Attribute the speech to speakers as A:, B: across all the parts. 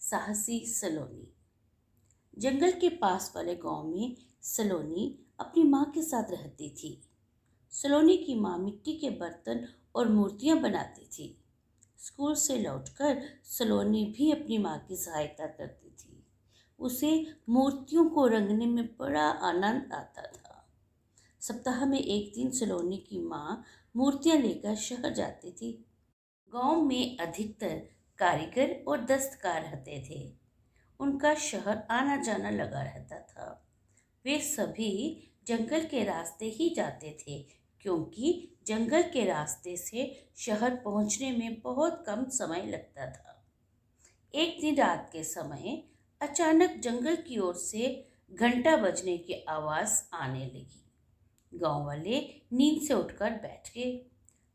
A: साहसी सलोनी। जंगल के पास वाले गांव में सलोनी अपनी माँ के साथ रहती थी। सलोनी की माँ मिट्टी के बर्तन और मूर्तियाँ बनाती थी। स्कूल से लौटकर सलोनी भी अपनी माँ की सहायता करती थी। उसे मूर्तियों को रंगने में बड़ा आनंद आता था। सप्ताह में एक दिन सलोनी की माँ मूर्तियाँ लेकर शहर जाती थी। गांव में अधिकतर कारीगर और दस्तकार रहते थे। उनका शहर आना जाना लगा रहता था। वे सभी जंगल के रास्ते ही जाते थे, क्योंकि जंगल के रास्ते से शहर पहुंचने में बहुत कम समय लगता था। एक दिन रात के समय अचानक जंगल की ओर से घंटा बजने की आवाज आने लगी। गांव वाले नींद से उठकर बैठ गए।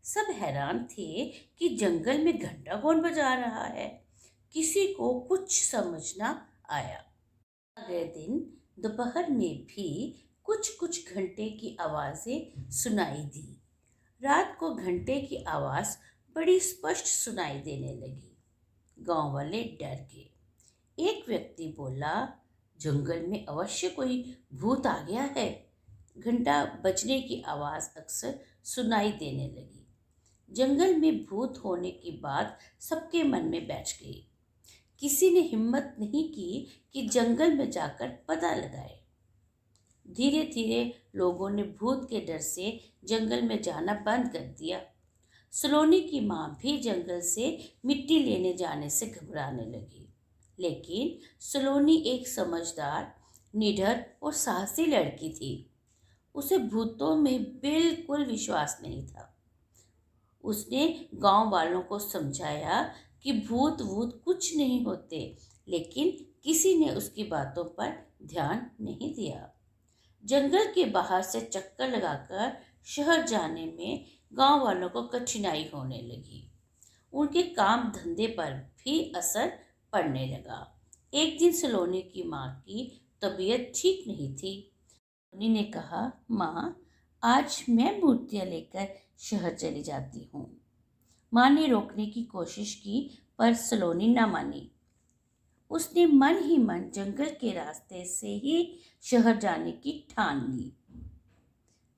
A: सब हैरान थे कि जंगल में घंटा कौन बजा रहा है। किसी को कुछ समझ ना आया। अगले दिन दोपहर में भी कुछ कुछ घंटे की आवाजें सुनाई दी। रात को घंटे की आवाज बड़ी स्पष्ट सुनाई देने लगी। गांव वाले डर गए। एक व्यक्ति बोला, जंगल में अवश्य कोई भूत आ गया है। घंटा बजने की आवाज अक्सर सुनाई देने लगी। जंगल में भूत होने की बात सबके मन में बैठ गई। किसी ने हिम्मत नहीं की कि जंगल में जाकर पता लगाए। धीरे धीरे लोगों ने भूत के डर से जंगल में जाना बंद कर दिया। सलोनी की माँ भी जंगल से मिट्टी लेने जाने से घबराने लगी। लेकिन सलोनी एक समझदार, निडर और साहसी लड़की थी। उसे भूतों में बिल्कुल विश्वास नहीं था। उसने गांव वालों को समझाया कि भूत वूत कुछ नहीं होते, लेकिन किसी ने उसकी बातों पर ध्यान नहीं दिया। जंगल के बाहर से चक्कर लगाकर शहर जाने में गांव वालों को कठिनाई होने लगी। उनके काम धंधे पर भी असर पड़ने लगा। एक दिन सलोनी की माँ की तबीयत ठीक नहीं थी। सलोनी ने कहा, माँ, आज मैं मूर्तियाँ लेकर शहर चली जाती हूँ। माँ ने रोकने की कोशिश की, पर सलोनी न मानी। उसने मन ही मन जंगल के रास्ते से ही शहर जाने की ठान ली।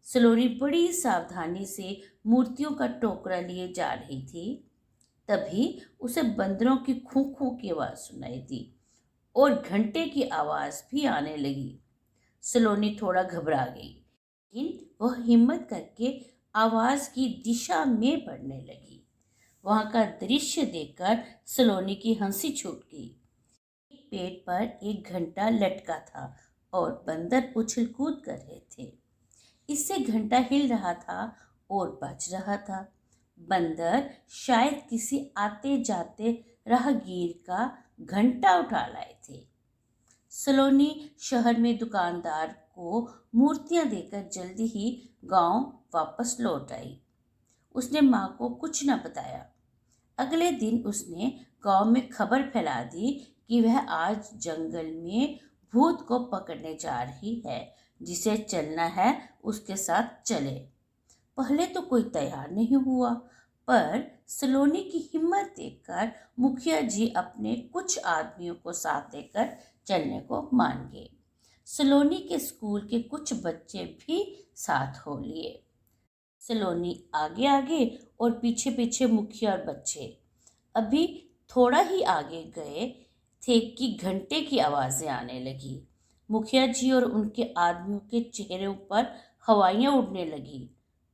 A: सलोनी बड़ी सावधानी से मूर्तियों का टोकरा लिए जा रही थी। तभी उसे बंदरों की खू खू की आवाज सुनाई दी और घंटे की आवाज भी आने लगी। सलोनी थोड़ा घबरा गई, लेकिन वह हिम्मत करके आवाज की दिशा में बढ़ने लगी। वहां का दृश्य देखकर सलोनी की हंसी छूट गई। पेड़ पर एक घंटा लटका था और बंदर उछल कूद कर रहे थे। इससे घंटा हिल रहा था और बज रहा था। बंदर शायद किसी आते जाते राहगीर का घंटा उठा लाए थे। सलोनी शहर में दुकानदार को मूर्तियां देकर जल्दी ही गांव वापस लौट आई। उसने माँ को कुछ न बताया। अगले दिन उसने गांव में खबर फैला दी कि वह आज जंगल में भूत को पकड़ने जा रही है। जिसे चलना है उसके साथ चले। पहले तो कोई तैयार नहीं हुआ, पर सलोनी की हिम्मत देखकर मुखिया जी अपने कुछ आदमियों को साथ लेकर चलने को मान गए। सलोनी के स्कूल के कुछ बच्चे भी साथ हो लिए। सलोनी आगे आगे और पीछे पीछे मुखिया और बच्चे। अभी थोड़ा ही आगे गए थे कि घंटे की आवाजें आने लगी। मुखिया जी और उनके आदमियों के चेहरों पर हवाइयां उड़ने लगी,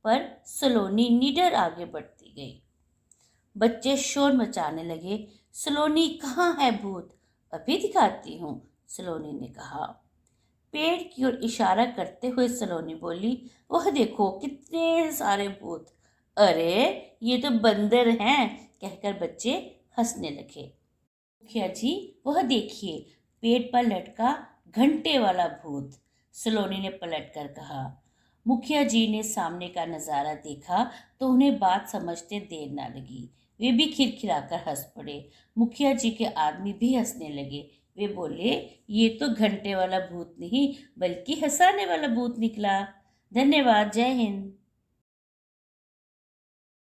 A: पर सलोनी निडर आगे बढ़ती गई। बच्चे शोर मचाने लगे, सलोनी, कहाँ है भूत? अभी दिखाती हूँ, सलोनी ने कहा। पेड़ की ओर इशारा करते हुए सलोनी बोली, वह देखो कितने सारे भूत। अरे ये तो बंदर हैं, कहकर बच्चे हंसने लगे। मुखिया जी, वह देखिए, पेड़ पर लटका घंटे वाला भूत, सलोनी ने पलटकर कहा। मुखिया जी ने सामने का नजारा देखा तो उन्हें बात समझते देर ना लगी। वे भी खिलखिलाकर हंस पड़े। मुखिया जी के आदमी भी हंसने लगे। वे बोले, ये तो घंटे वाला भूत नहीं बल्कि हंसाने वाला भूत निकला। धन्यवाद। जय हिंद।